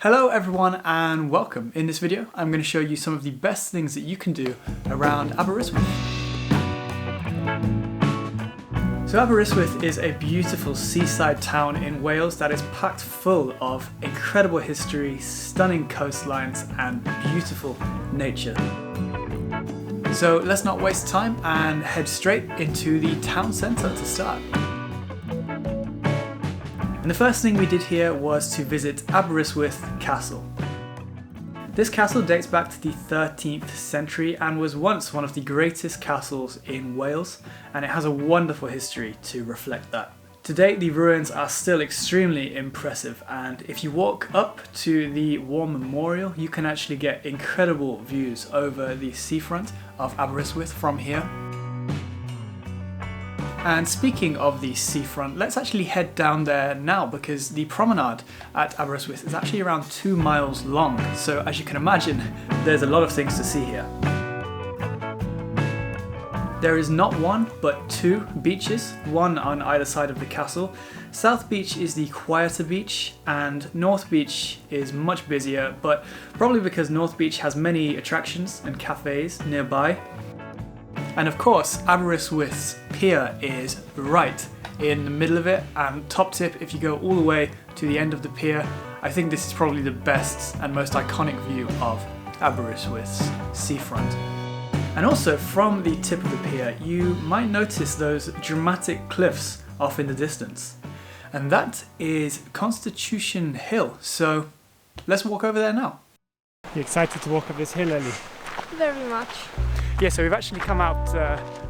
Hello everyone and welcome. In this video I'm going to show you some of the best things that you can do around Aberystwyth. So Aberystwyth is a beautiful seaside town in Wales that is packed full of incredible history, stunning coastlines and beautiful nature. So let's not waste time and head straight into the town centre to start. And the first thing we did here was to visit Aberystwyth Castle. This castle dates back to the 13th century and was once one of the greatest castles in Wales, and it has a wonderful history to reflect that. To date, the ruins are still extremely impressive, and if you walk up to the War Memorial, you can actually get incredible views over the seafront of Aberystwyth from here. And speaking of the seafront, let's actually head down there now because the promenade at Aberystwyth is actually around 2 miles long. So as you can imagine, there's a lot of things to see here. There is not one, but two beaches, one on either side of the castle. South Beach is the quieter beach and North Beach is much busier, but probably because North Beach has many attractions and cafes nearby. And of course, Aberystwyth's Pier is right in the middle of it, and top tip, if you go all the way to the end of the pier, I think this is probably the best and most iconic view of Aberystwyth's seafront. And also from the tip of the pier, you might notice those dramatic cliffs off in the distance. And that is Constitution Hill, so let's walk over there now. You excited to walk up this hill, Ellie? Very much. Yeah, so we've actually come out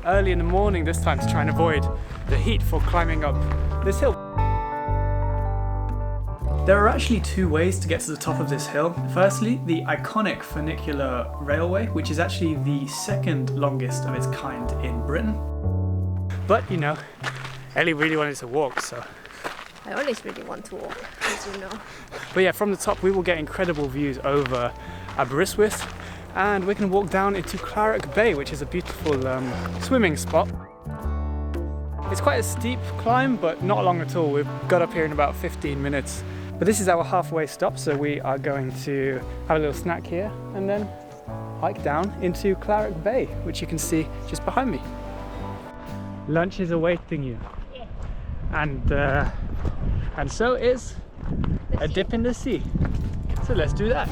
early in the morning this time to try and avoid the heat for climbing up this hill. There are actually two ways to get to the top of this hill. Firstly, the iconic funicular railway, which is actually the second longest of its kind in Britain. But, you know, Ellie really wanted to walk, so... I always really want to walk, as you know. But yeah, from the top we will get incredible views over Aberystwyth. And we can walk down into Clarach Bay, which is a beautiful swimming spot. It's quite a steep climb, but not long at all. We've got up here in about 15 minutes. But this is our halfway stop, so we are going to have a little snack here and then hike down into Clarach Bay, which you can see just behind me. Lunch is awaiting you. Yeah. And so is a dip in the sea. So let's do that.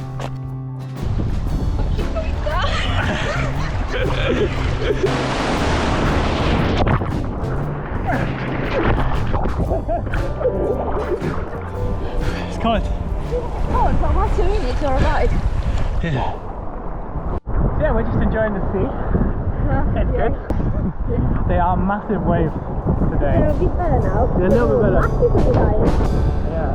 It's cold. Oh, so much you need to ride. Yeah, we're just enjoying the sea. It's good. Yeah. They are massive waves today. They're a bit better now. They're a little bit better. Yeah.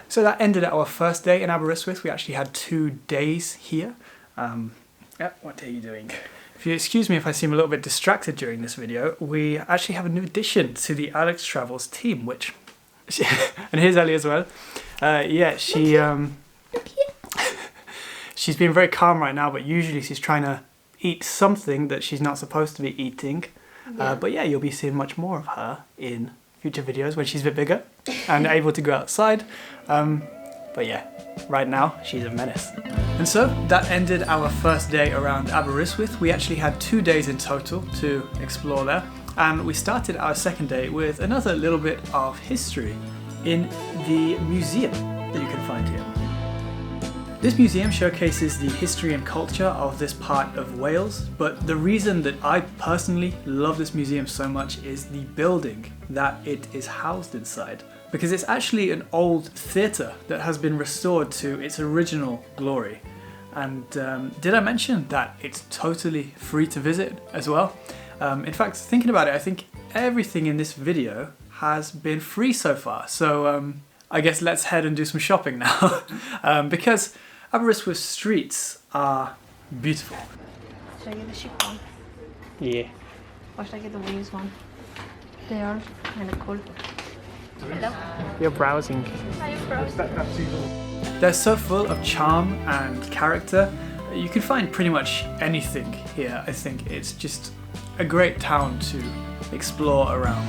So that ended our first day in Aberystwyth. We actually had 2 days here. What day are you doing? If you excuse me if I seem a little bit distracted during this video, we actually have a new addition to the Alex Travels team, which... and here's Ellie as well. Yeah, she's being very calm right now, but usually she's trying to eat something that she's not supposed to be eating. Yeah. But yeah, you'll be seeing much more of her in future videos when she's a bit bigger and able to go outside. But yeah, right now she's a menace. And so that ended our first day around Aberystwyth. We actually had 2 days in total to explore there, and we started our second day with another little bit of history in the museum that you can find here. This museum showcases the history and culture of this part of Wales, but the reason that I personally love this museum so much is the building that it is housed inside. Because it's actually an old theatre that has been restored to its original glory. And did I mention that it's totally free to visit as well? In fact, thinking about it, I think everything in this video has been free so far. So I guess let's head and do some shopping now. Because Aberystwyth streets are beautiful. Should I get the ship one? Yeah. Or should I get the wings one? They are kind of cool. Hello? You're browsing. I'm browsing. They're so full of charm and character. You can find pretty much anything here. I think it's just a great town to explore around.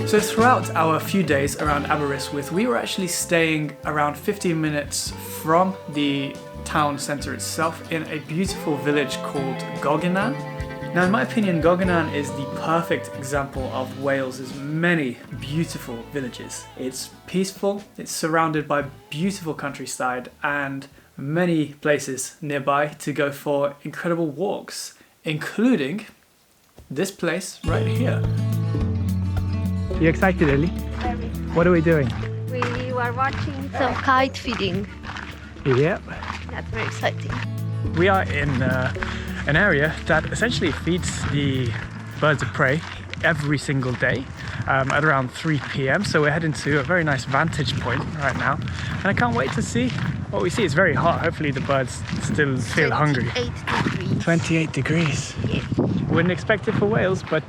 So throughout our few days around Aberystwyth, we were actually staying around 15 minutes from the town centre itself in a beautiful village called Goginan. Now in my opinion, Goginan is the perfect example of Wales's many beautiful villages. It's peaceful, it's surrounded by beautiful countryside and many places nearby to go for incredible walks, including this place right here. You excited, Ellie? Very. What are we doing? We were watching some kite feeding. Yep. That's very exciting. We are in an area that essentially feeds the birds of prey every single day at around 3 p.m. So we're heading to a very nice vantage point right now. And I can't wait to see what we see. It's very hot. Hopefully the birds still feel hungry. 28 degrees. 28 degrees. Yeah. Wouldn't expect it for Wales, but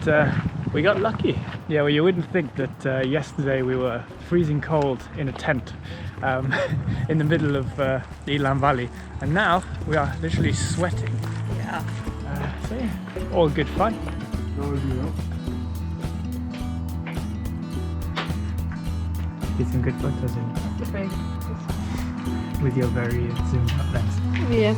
we got lucky. Yeah, well, you wouldn't think that yesterday we were freezing cold in a tent in the middle of the Elan Valley, and now we are literally sweating. Yeah. So yeah, all good fun. Get some good photos in Very with your very zoomed up lens. Yeah.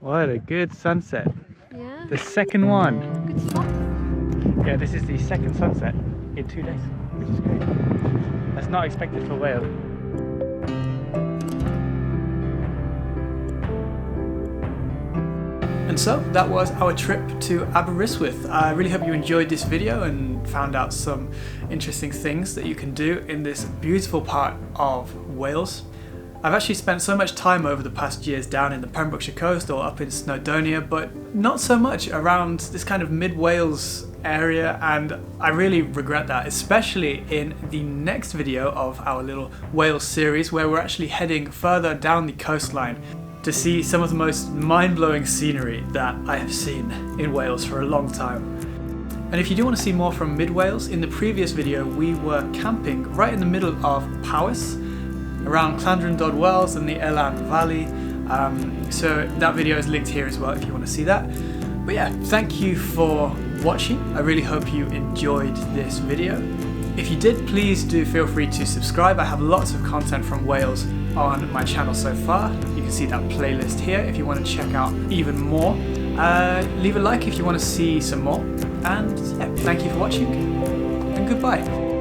What a good sunset. Yeah. The second one. Good spot. Yeah, this is the second sunset in 2 days, which is great. That's not expected for Wales. And so that was our trip to Aberystwyth. I really hope you enjoyed this video and found out some interesting things that you can do in this beautiful part of Wales. I've actually spent so much time over the past years down in the Pembrokeshire coast or up in Snowdonia, but not so much around this kind of mid-Wales area, and I really regret that, especially in the next video of our little Wales series where we're actually heading further down the coastline to see some of the most mind-blowing scenery that I have seen in Wales for a long time. And if you do want to see more from mid-Wales, in the previous video we were camping right in the middle of Powys, around Llandrindod Wells and the Elan Valley, so that video is linked here as well if you want to see that. But yeah, thank you for watching. I really hope you enjoyed this video. If you did, please do feel free to subscribe. I have lots of content from Wales on my channel so far. You can see that playlist here if you want to check out even more. Leave a like if you want to see some more. And yeah, thank you for watching, and goodbye.